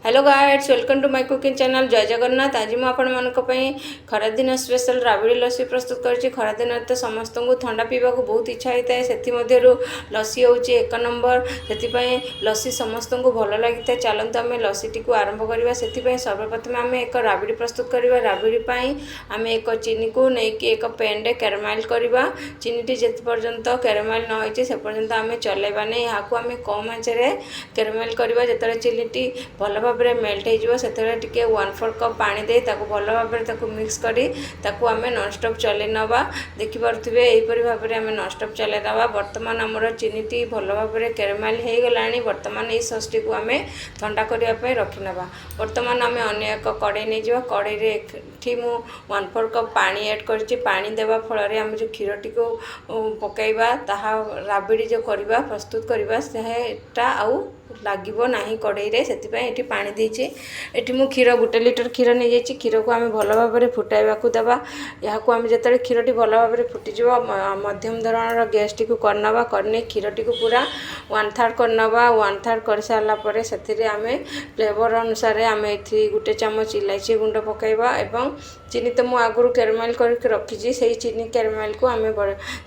Hello guides, welcome to my cooking channel. जय जगन्नाथ। आज मुझे आपण खरादिन स्पेशल राबड़ी लस्सी प्रस्तुत कर। खरादिन तो समस्त को ठंडा पीवा को बहुत इच्छा होता है, से लस्सी हूँ एक नंबर। से लस्सी समस्त को भल लगी था। चलते आम लस्सी टी आरंभ करवा। से सर्वप्रथम आम एक राबड़ी प्रस्तुत करवा। राबड़ी आम एक चीनी को लेकिन एक पैन रे कैरामेल करवा। चीनी टी जिते पर्यंत कैरामेल न होती से पर्यंत आम चलेबा नहीं। यहाँ को आम कम आंचे कैरामेल करवा। जिते चीनी टी भल भाव मेल्ट हो टे 1/4 कप पानी दे भल भाव मिक्स करी आम नॉनस्टॉप चले नवा। देखिपे यहीपरी भाव में आम नॉनस्टॉप चले नवा। बर्तमान आमर चीनी टी भल भाव कैरामेल हो गला। बर्तमान ये सॉस टी को आम ठंडा करने रखी नवा। बर्तमान आम अन्य एक कड़े नहीं जा। कड़े एठी मु 1/4 कप पानी ऐड कर। पानी देवा फल आम जो क्षीर टी को पकईवा ताहा राबड़ी जो करवा प्रस्तुत करवा सेटा आउ लागो ना कड़े से पानी देची। एटी मु क्षीर 1 लिटर क्षीर नहीं जाइए। क्षीर को आम भल भाव फुटाइवा देवा। यहाँ को आम जो क्षीर टी भल भाव फुटीज मध्यम धरण गैस टी को करनवा। करने क्षीर टी को पूरा 1/3 करनवा। 1/3 कर सारापर से आम फ्लेवर अनुसार आम ये 1 चामच इलायची गुंड पकईवा। एवं चीनी तो मुझे आगुरी कैरामेल करके रखी से चीनी कैरामेल को आम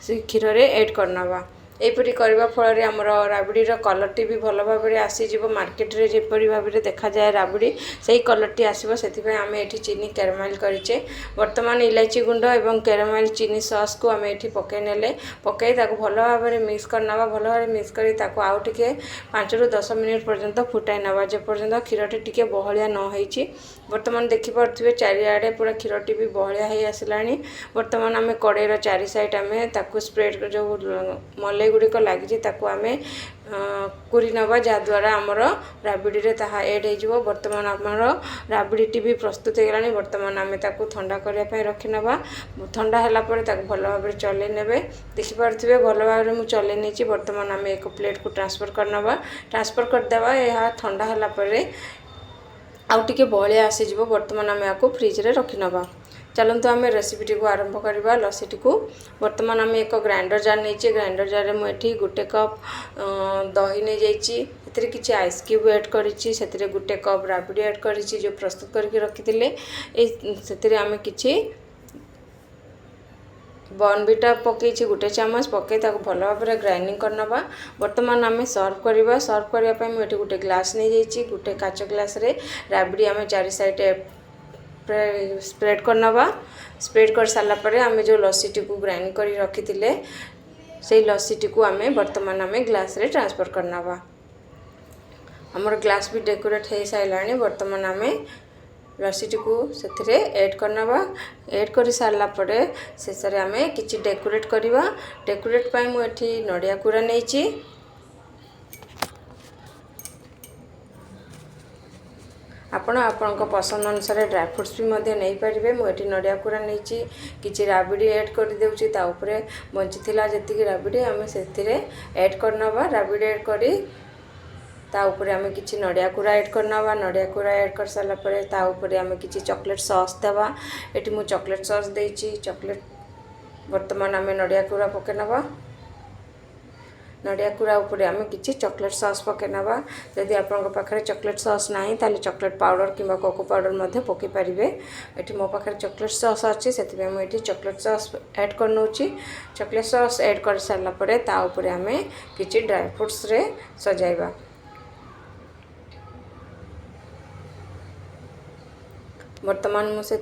क्षीर में ऐड करनवा। यहीपरी करने फल आमर राबड़ी कलर टी भी भल भाव आसीज। मार्केट रे जेपरी भाव देखा जाए राबड़ी से कलर टी आसो। से आम ये चीनी कैरामेल करें। बर्तमान इलायची गुंड और कैरामेल चीनी सॉस को आम ये पकईने पकई भल भाव मिक्स करनवा। भल भाव मिक्स कर आउ टे 5 ରୁ 10 मिनिट पर्यंत फुटाई नवा जेपर्यंत क्षीर टी बहलिया न होई। बर्तमान देखिपे चारिआडे पूरा क्षीर टी भी बहलिया हो आसला। बर्तमान आम कड़ईर 4 साइड आम स्प्रेड जो मलई गुड़िक लगी आम कुरी नवा जहाद्वारा आमर राबड़ी रे ताहा ऐड हो। बर्तमान आमर राबड़ी टी भी प्रस्तुत हो गला। बर्तमान आम ठंडा करने रखी नवा। ठंडा है भल भाव चले ने। देखिपे भल भाव में चले नहीं। बर्तमान आम एक प्लेट को ट्रांसफर करनवा। ट्रांसफर करदेवा। यह ठंडा है आउ टे बहलिया आसीज। बर्तमान आम या फ्रिज रे रखी नवा। चलते आम रेसिपी टी को आरंभ करवा। लस्सी टी को बर्तमान आम एक ग्राइंडर जार नहीं। ग्राइंडर जार में मुझे 1 कप दही नहीं जाइए। किसी आइस क्यूब ऐड करी। 1 कप राबड़ी ऐड करी जो प्रस्तुत करके रखी से आम कि बॉर्नविटा पकई 1 चामच पकई भल भाव ग्राइंडिंग करनवा। बर्तमान आम सर्व करवा। सर्व करने मुझे 1 ग्लास नहीं जाइए। 1 काच ग्लास रे राबड़ी आम 4 साइड स्प्रेड करनवा। स्प्रेड कर सारापर आम जो लस्सी टी को ग्राइंड कर रखी से लस्सी टी को आम बर्तमान आम ग्लास रे ट्रांसफर करनवा। आमर ग्लास भी डेकोरेट हो सारा। बर्तमान आम लस्सी टी को से ऐड करनवा। ऐड कर सारापर शेष आम कि डेकोरेट करवा। डेकोरेट पाई मुझे नड़िया कोरा नहीं। आपण पसंद अनुसार ड्राई फ्रुट्स भी नहीं पारे। मुझे नड़िया कोरा नहीं कि राबड़ी ऐड कर देउची। बंची जी राबड़ी आम से ऐड करनवा। राबड़ी ऐड करी आम कि नड़िया कोरा ऐड करनवा। नड़िया कोरा ऐड कर सारापर आम कि चॉकलेट सॉस देवा। ये मुझे चॉकलेट सॉस देची। चॉकलेट बर्तमान आम नड़िया कोरा पकईनवा। नड़िया कोरा उपर आम कि चॉकलेट सॉस पकईनवा। जदि आपंक पाखे चॉकलेट सॉस ना ताले चॉकलेट पाउडर कि कोको पाउडर पकई पारे। ये मो पाखे चॉकलेट सॉस अच्छी से मुझे चॉकलेट सॉस ऐड कर नौची। चॉकलेट सॉस ऐड कर सारापर ताऊपर आम कि ड्राई फ्रुट्स रे सजाइबा। बर्तमान मुझे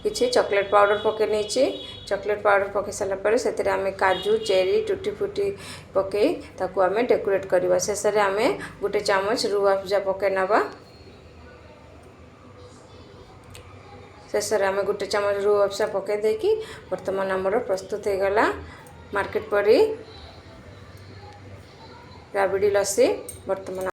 किसी चॉकलेट पाउडर पकई नहीं। चॉकलेट पाउडर पकई सारापर से आम काजू चेरी टूटी फूटी पकई आम डेकोरेट करवा। शेष आम 1 चामच रूह अफजा पकई नवा। शेष आम 1 चामच रूह अफजा पकई देकी बर्तमान आमर प्रस्तुत हो गला मार्केट परी राबड़ी लस्सी। बर्तमान